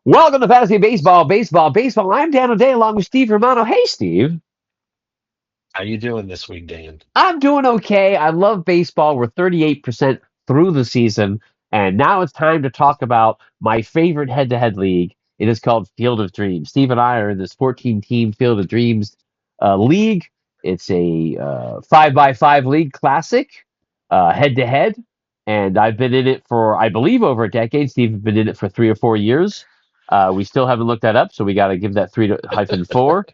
Welcome to Fantasy Baseball, Baseball, Baseball. I'm Dan O'Day along with Steve Romano. Hey, Steve. How you doing this week, Dan? I'm doing okay. I love baseball. We're 38% through the season, and now it's time to talk about my favorite head-to-head league. It is called Field of Dreams. Steve and I are in this 14-team Field of Dreams league. It's a 5x5 league classic, head-to-head, and I've been in it for, I believe, over a decade. Steve has been in it for 3 or 4 years. We still haven't looked that up, so we got to give that 3-4.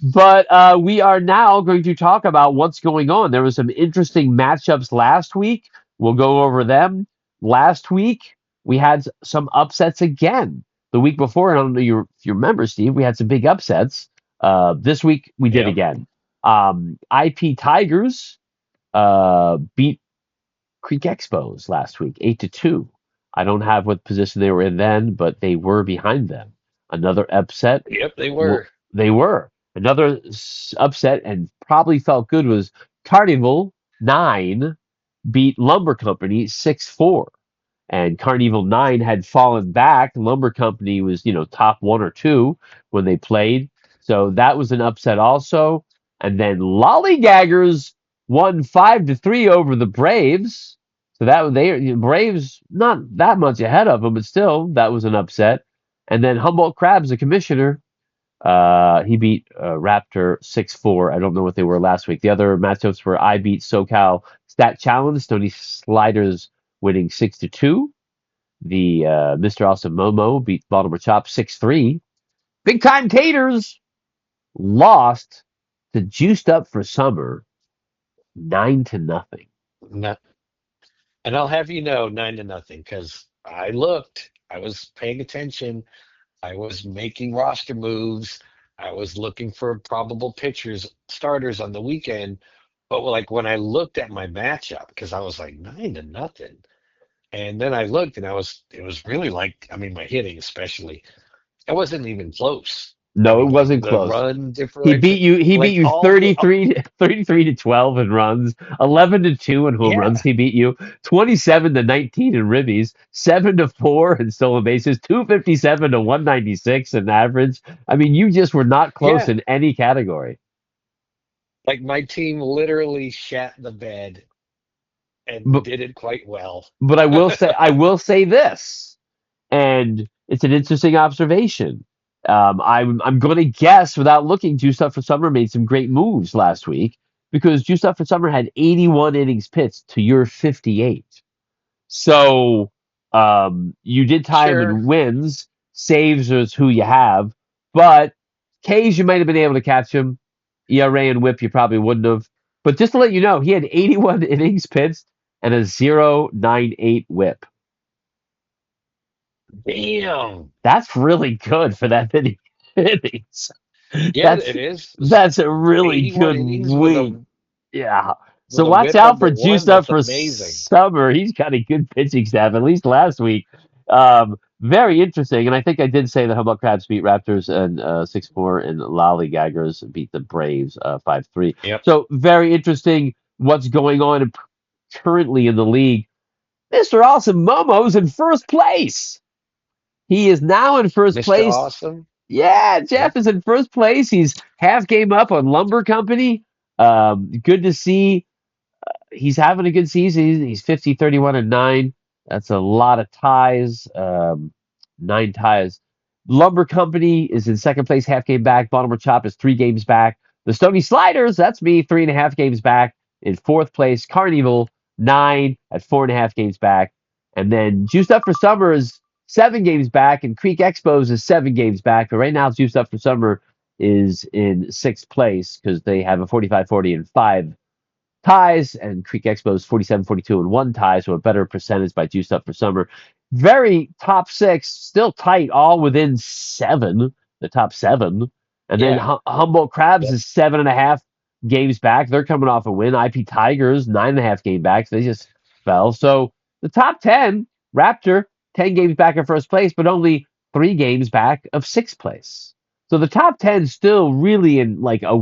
But we are now going to talk about what's going on. There was some interesting matchups last week. We'll go over them. Last week, we had some upsets again. The week before, I don't know if you remember, Steve, we had some big upsets. This week, we did Yep. again. IP Tigers beat Creek Expos last week, 8-2. I don't have what position they were in then, but they were behind them. Another upset. Yep, they were. They were. Another upset and probably felt good was Carnival 9 beat Lumber Company 6-4. And Carnival 9 had fallen back. Lumber Company was, top one or two when they played. So that was an upset also. And then Lollygaggers won 5-3 over the Braves. So Braves not that much ahead of them, but still that was an upset. And then Humboldt Crabs, the commissioner, he beat Raptor 6-4. I don't know what they were last week. The other matchups were I beat SoCal Stat Challenge, Stony Sliders winning 6-2. The Mr. Awesome Momo beat Baltimore Chop 6-3. Big Time Taters lost to Juiced Up for Summer 9-0. Not, and I'll have you know, 9-0, because I looked, I was paying attention, I was making roster moves, I was looking for probable pitchers, starters on the weekend. But like when I looked at my matchup, because I was like 9-0, and then I looked and it was really like, I mean, my hitting especially, it wasn't even close. I No, it mean, like wasn't the close. run He differential, beat you. He beat like you all the 33 to 12 in runs, 11-2 in home runs. yeah. He beat you 27-19 in ribbies, 7-4 in stolen bases, 257 to 196 in average. I mean, you just were not close Yeah, in any category. like my team literally shat the bed and But did it quite well. but I will say this, and it's an interesting observation. I'm going to guess without looking, Juice Up for Summer made some great moves last week because Juice Up for Summer had 81 innings pitched to your 58. So you did tie him Sure. in wins. Saves is who you have, but K's you might have been able to catch him. ERA and WHIP you probably wouldn't have. But just to let you know, he had 81 innings pitched and a 0.98 WHIP. Damn. That's really good for that many innings. Yeah, That's it is. that's a really 81 good innings week. Yeah. So with a watch whip out under for one. Juiced Up That's for amazing. Summer. He's got a good pitching staff, at least last week. Very interesting. And I think I did say the Humboldt Crabs beat Raptors and 6-4, and Lollygaggers beat the Braves 5-3. Yep. So very interesting what's going on currently in the league. Mr. Awesome Momo's in first place. He is now in first Mr. place. Awesome. Yeah, Yep. Jeff is in first place. He's half game up on Lumber Company. Good to see. He's having a good season. He's 50, 31, and 9. That's a lot of ties. 9 ties. Lumber Company is in second place, half game back. Baltimore Chop is 3 games back. The Stony Sliders, that's me, 3.5 games back. In fourth place, Carnival, 9 at 4.5 games back. And then Juiced Up for Summer is 7 games back, and Creek Expos is 7 games back. But right now, Juiced Up for Summer is in sixth place because they have a 45-40 and 5 ties, and Creek Expos 47-42 and 1 tie, so a better percentage by Juiced Up for Summer. Very top six, still tight, all within 7, the top 7. And then Yeah. Humboldt Crabs Yep. is 7.5 games back. They're coming off a win. IP Tigers, 9.5 game back. They just fell. So the top 10, Raptor, 10 games back in first place, but only 3 games back of sixth place. So the top 10 still really in like a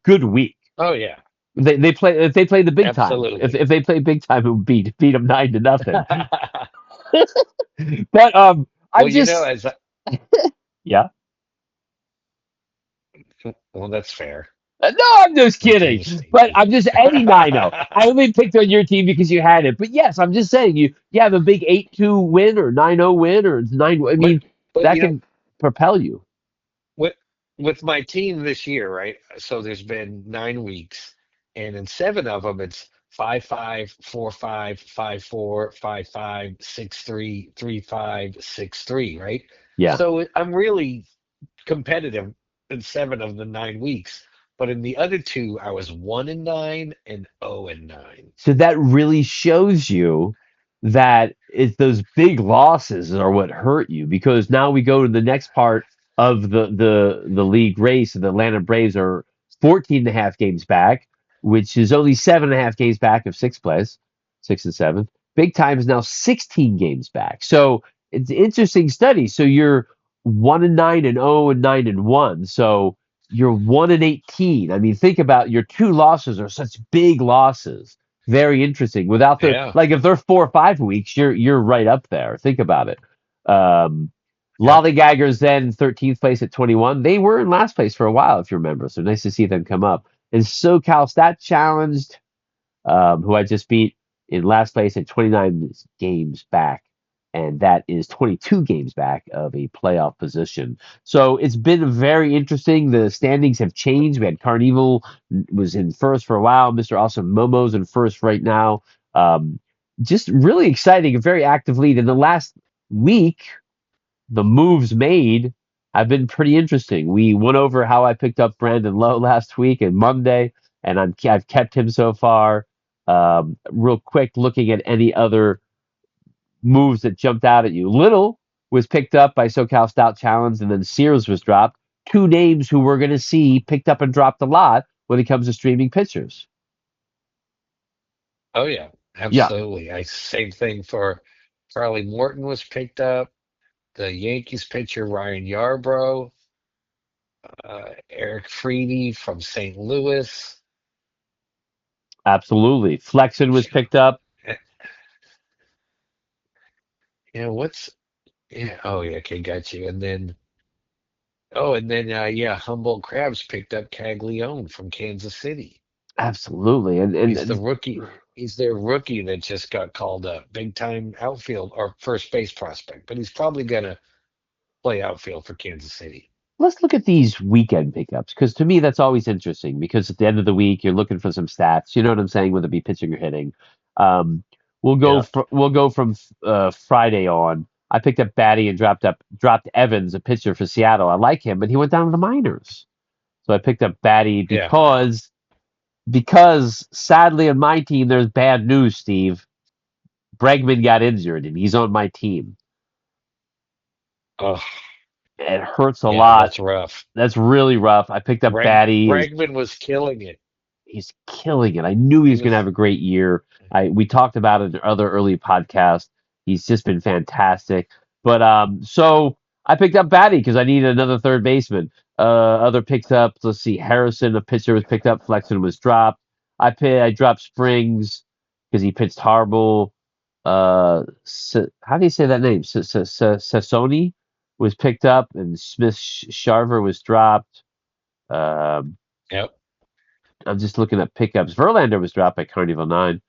good week. Oh yeah. They play if they play the big time. If Absolutely. if they play big time, it would beat them 9-0. But I'm Well, just, yeah. well, that's fair. No, I'm just That's kidding. interesting. But I'm just any 9-0. I only picked on your team because you had it. But yes, I'm just saying you have a big 8-2 win or 9-0 win or 9. I but mean, but that can propel you. with with my team this year, right? So there's been 9 weeks, and in seven of them, it's 5-5, 4-5, 5-4, 5-5, 6-3, 3-5, 6-3, right? Yeah. So I'm really competitive in seven of the 9 weeks. But in the other two, I was 1-9 and 0-9. So that really shows you that it's those big losses are what hurt you because now we go to the next part of the league race. The Atlanta Braves are 14 and a half games back, which is only 7.5 games back of sixth place, sixth and seventh. Big time is now 16 games back. So it's an interesting study. So you're 1-9 and 0-9 and 1. So you're 1-18. I mean, think about your two losses are such big losses, very interesting. Without the Yeah. like, if they're 4 or 5 weeks, you're right up there. Think about it. Um, Yep. Lollygaggers then 13th place at 21. They were in last place for a while, if you remember. So nice to see them come up. And SoCal Stat challenged, who I just beat in last place at 29 games back. And that is 22 games back of a playoff position. So it's been very interesting. The standings have changed. We had Carnival was in first for a while. Mr. Awesome Momo's in first right now. Um, just really exciting, a very active lead. In the last week, the moves made have been pretty interesting. We went over how I picked up Brandon Lowe last week and Monday, and I've kept him so far. Real quick, looking at any other moves that jumped out at you. Little was picked up by SoCal Stout Challenge, and then Sears was dropped. Two names who we're going to see picked up and dropped a lot when it comes to streaming pitchers. Oh yeah, Yeah, absolutely. I same thing for Charlie Morton was picked up. The Yankees pitcher Ryan Yarbrough, Eric Freedy from St. Louis. absolutely. Flexen was picked up. Eh, Yeah, what's yeah? Oh yeah, okay, got you. And then yeah, Humboldt Crabs picked up Caglione from Kansas City. Absolutely, He's the rookie. He's their rookie that just got called up, big time outfield or first base prospect. But he's probably gonna play outfield for Kansas City. let's look at these weekend pickups because to me that's always interesting because at the end of the week you're looking for some stats. You know what I'm saying, whether it be pitching or hitting. Um, Yeah, we'll go from Friday on. I picked up Batty and dropped Evans, a pitcher for Seattle. I like him, but he went down to the minors. So I picked up Batty yeah. because sadly on my team there's bad news, Steve. Bregman got injured and he's on my team. Oh, It hurts a yeah. lot. That's rough. That's really rough. I picked up Batty. Bregman was killing it. He's killing it. I knew he He was going to was. have a great year. We talked about it in other early podcasts. He's just been fantastic. But so I picked up Batty because I needed another third baseman. Other picks up. Let's see, Harrison, a pitcher, was picked up. Flexen was dropped. I dropped Springs because he pitched horrible. How do you say that name? Sassoni was picked up, and Smith Sharver was dropped. Um, Yep. I'm just looking at pickups. Verlander was dropped by Carnival 9.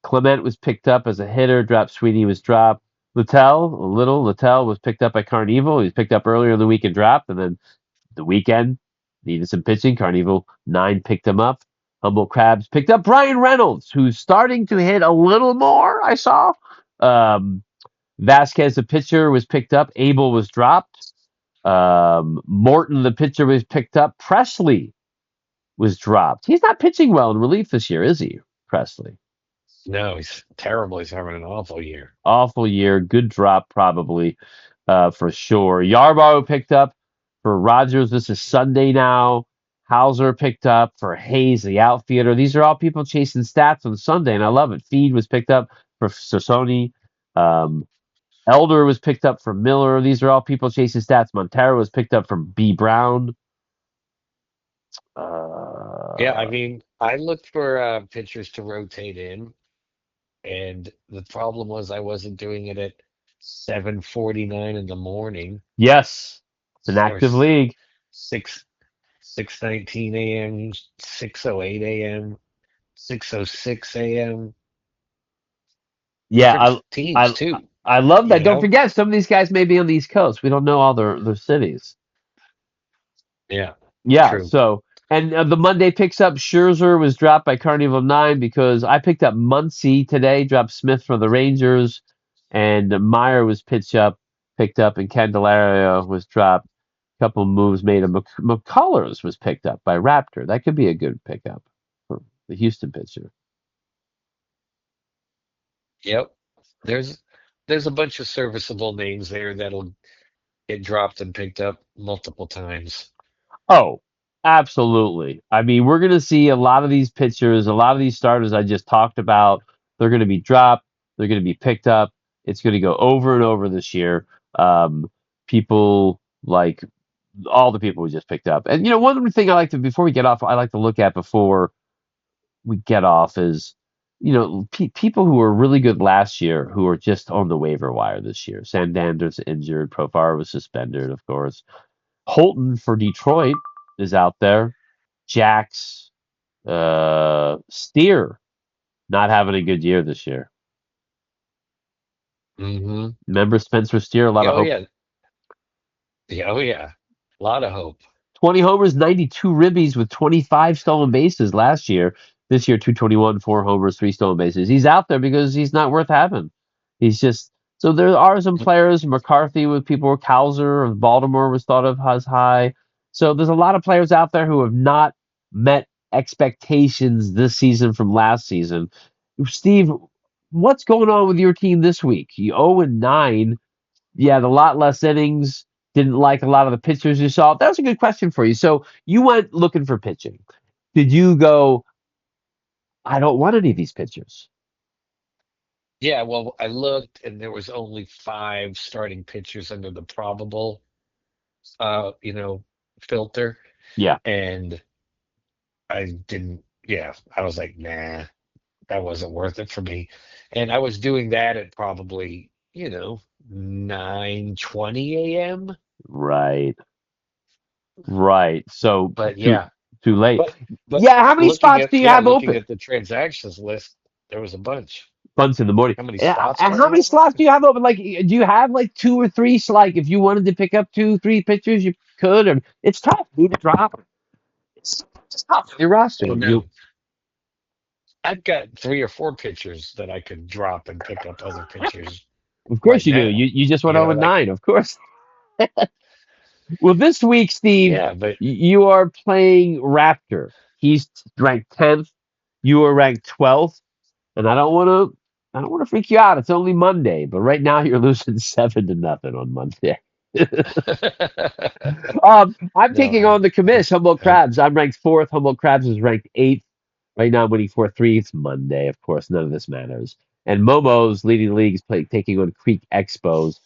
Clement was picked up as a hitter. Dropped Sweeney was dropped. Littell was picked up by Carnival. He was picked up earlier in the week and dropped. And then the weekend needed some pitching. Carnival 9 picked him up. Humboldt Crabs picked up Brian Reynolds, who's starting to hit a little more, I saw. Um, Vasquez, the pitcher, was picked up. Abel was dropped. Morton, the pitcher, was picked up. Presley was dropped. He's not pitching well in relief this year, is he, Presley? No, he's terrible. He's having an awful year. Awful year. Good drop, probably, for sure. Yarborough picked up for Rogers. This is Sunday now. Hauser picked up for Hayes, the outfielder. These are all people chasing stats on Sunday, and I love it. Feed was picked up for Sassoni. Um, Elder was picked up for Miller. These are all people chasing stats. Montero was picked up from B. Brown. Yeah, I Uh, mean, I looked for pitchers to rotate in, and the problem was I wasn't doing it at 7:49 in the morning, Yes, it's an or active league. 6 6:19 a.m., 6:08 a.m., 6:06 a.m. Yeah, Different teams I too, I love you that. Don't know? forget, some of these guys may be on the East Coast. We don't know all their cities. Yeah, Yeah, true. so and the Monday picks up Scherzer was dropped by Carnival 9 because I picked up Muncy today, dropped Smith for the Rangers, and Meyer was picked up, and Candelaria was dropped. A couple moves made. McCullers was picked up by Raptor. That could be a good pickup for the Houston pitcher. Yep. There's there's a bunch of serviceable names there that'll get dropped and picked up multiple times. Oh, absolutely. I mean, we're going to see a lot of these pitchers, a lot of these starters I just talked about. They're going to be dropped. They're going to be picked up. It's going to go over and over this year. People like all the people we just picked up. And, one thing I like to, before we get off, I like to look at before we get off is, people who were really good last year who are just on the waiver wire this year. Sandander's injured. Profar was suspended, of course. Holton for Detroit is out there. Jax, Steer not having a good year this year. Hmm. Remember Spencer Steer? A lot of Oh hope. yeah. Yeah, oh yeah. A lot of hope. 20 homers, 92 ribbies with 25 stolen bases last year. This year, 221, 4 homers, 3 stolen bases. He's out there because he's not worth having. He's just so there are some players. McCarthy with people, Cowser of Baltimore was thought of as high. So there's a lot of players out there who have not met expectations this season from last season. Steve, what's going on with your team this week? You 0-9. Yeah, the lot less innings. Didn't like a lot of the pitchers you saw. That was a good question for you. So you went looking for pitching. Did you go, I don't want any of these pitchers? Yeah, well, I looked and there was only five starting pitchers under the probable you know, filter. Yeah, And I didn't, yeah, I was like, nah, that wasn't worth it for me. And I was doing that at probably, 9:20 a.m. right, right. So But too yeah, too late. but Yeah, how many spots do you have looking open? at the transactions list, there was a bunch. Bunch in the morning. How many Yeah, spots and do I how many have slots do open? you have open? Like, do you have like two or three? Like, if you wanted to pick up two, three pitchers, you could. And it's tough. Who to drop? It's tough. Your roster. Oh You, no. I've got three or four pitchers that I could drop and pick up other pitchers of course right you do. You now. you just went 0 and Like 9, of course. Well, this week, Steve, yeah, but you are playing Raptor. He's ranked 10th. You are ranked 12th. And I don't want to freak you out. It's only Monday, but right now you're losing 7-0 on Monday. I'm no, taking on the commish, Humboldt I Crabs. I'm ranked fourth. Humboldt Crabs is ranked eighth. Right now I'm winning 4-3. It's Monday, of course. None of this matters. And Momo's leading the league is taking on Creek Expos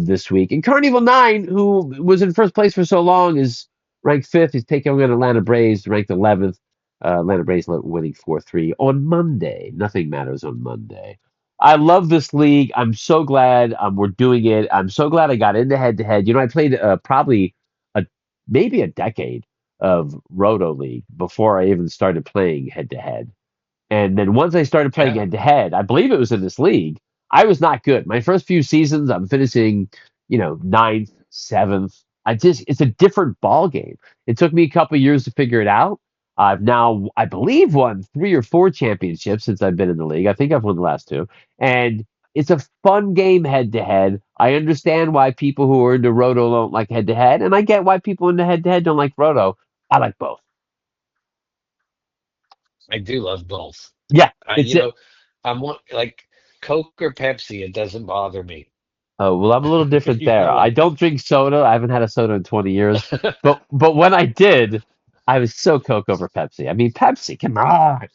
this week. And Carnival 9, who was in first place for so long, is ranked fifth. He's taking on Atlanta Braves, ranked 11th. Atlanta Braves winning 4-3 on Monday. Nothing matters on Monday. I love this league. I'm so glad we're doing it. I'm so glad I got into head to head. I played probably a maybe a decade of Roto League before I even started playing head to head. And then once I started playing yeah, head to head, I believe it was in this league, I was not good. My first few seasons, I'm finishing, ninth, seventh. It's a different ball game. It took me a couple years to figure it out. I've now, I believe, won 3 or 4 championships since I've been in the league. I think I've won the last two. And it's a fun game head to head. I understand why people who are into Roto don't like head to head, and I get why people into head to head don't like Roto. I like both. I do love both. Yeah, I it's it. I'm one like Coke or Pepsi, it doesn't bother me. Oh, well, I'm a little different there. I Like don't drink soda. I haven't had a soda in 20 years. But when I did, I was so Coke over Pepsi. I mean, Pepsi, come on.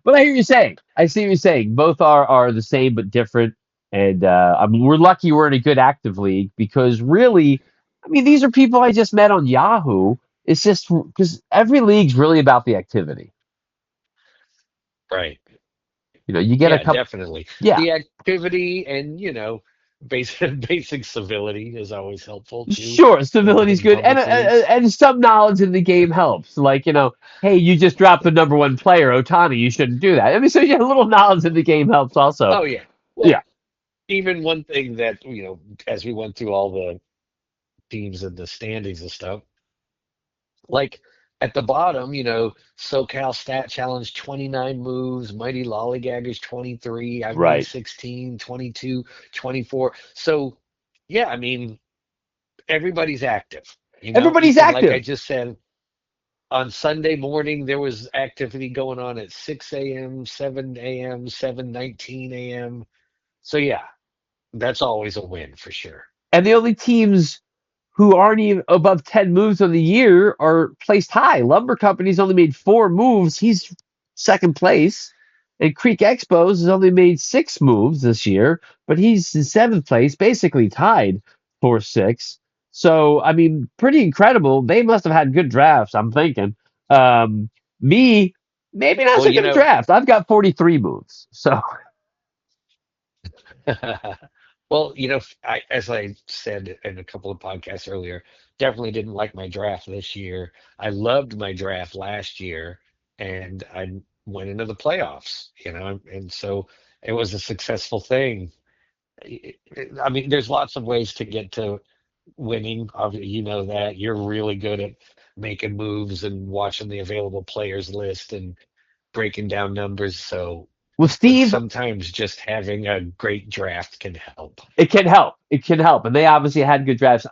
But I hear you saying. I see what you're saying. Both are the same but different. And we're lucky we're in a good active league because really, I mean, these are people I just met on Yahoo. It's just because every league's really about the activity. right. You get a Yeah, couple. definitely. Yeah. The activity and, basic basic civility is always helpful too Sure, stability's in good, and public leagues. some knowledge in the game helps. Like, hey, you just dropped the number one player, Otani. You shouldn't do that. I mean, so yeah, a little knowledge in the game helps also. Oh yeah. Yeah, Well, even one thing that, as we went through all the teams and the standings and stuff, like at the bottom, SoCal Stat Challenge 29 moves, Mighty Lollygaggers 23, I've made right. 16, 22, 24. So, yeah, I mean, everybody's active. Everybody's And like I active. just said, on Sunday morning, there was activity going on at 6 a.m., 7 a.m., 7:19 a.m. So, yeah, that's always a win for sure. And the only teams who aren't even above 10 moves on the year are placed high. Lumber Company's only made 4 moves. He's second place. And Creek Expos has only made 6 moves this year, but he's in seventh place, basically tied for six. So, I mean, pretty incredible. They must have had good drafts, I'm thinking. Me, maybe not Well, so good a draft. I've got 43 moves. So, well, as I said in a couple of podcasts earlier, definitely didn't like my draft this year. I loved my draft last year, and I went into the playoffs, and so it was a successful thing. I mean, there's lots of ways to get to winning. Obviously, you know that you're really good at making moves and watching the available players list and breaking down numbers. So, well, but Steve, sometimes just having a great draft can help. it can help. It can help. And they obviously had good drafts.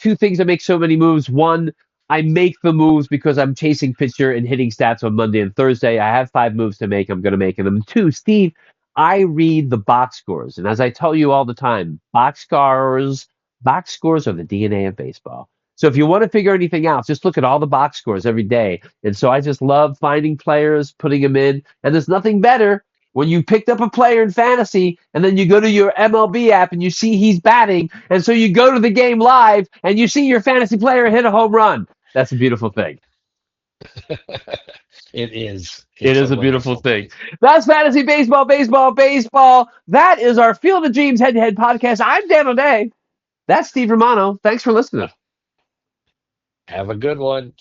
Two things that make so many moves. One, I make the moves because I'm chasing pitcher and hitting stats on Monday and Thursday. I have 5 moves to make. I'm going to make them. And two, Steve, I read the box scores. And as I tell you all the time, box scores are the DNA of baseball. So if you want to figure anything out, just look at all the box scores every day. And so I just love finding players, putting them in. And there's nothing better when you picked up a player in fantasy and then you go to your MLB app and you see he's batting, and so you go to the game live and you see your fantasy player hit a home run. That's a beautiful thing. It is. It It's a is a beautiful wonderful thing. thing. That's fantasy baseball, baseball, baseball. That is our Field of Dreams head-to-head podcast. I'm Dan O'Day. That's Steve Romano. Thanks for listening. Have a good one.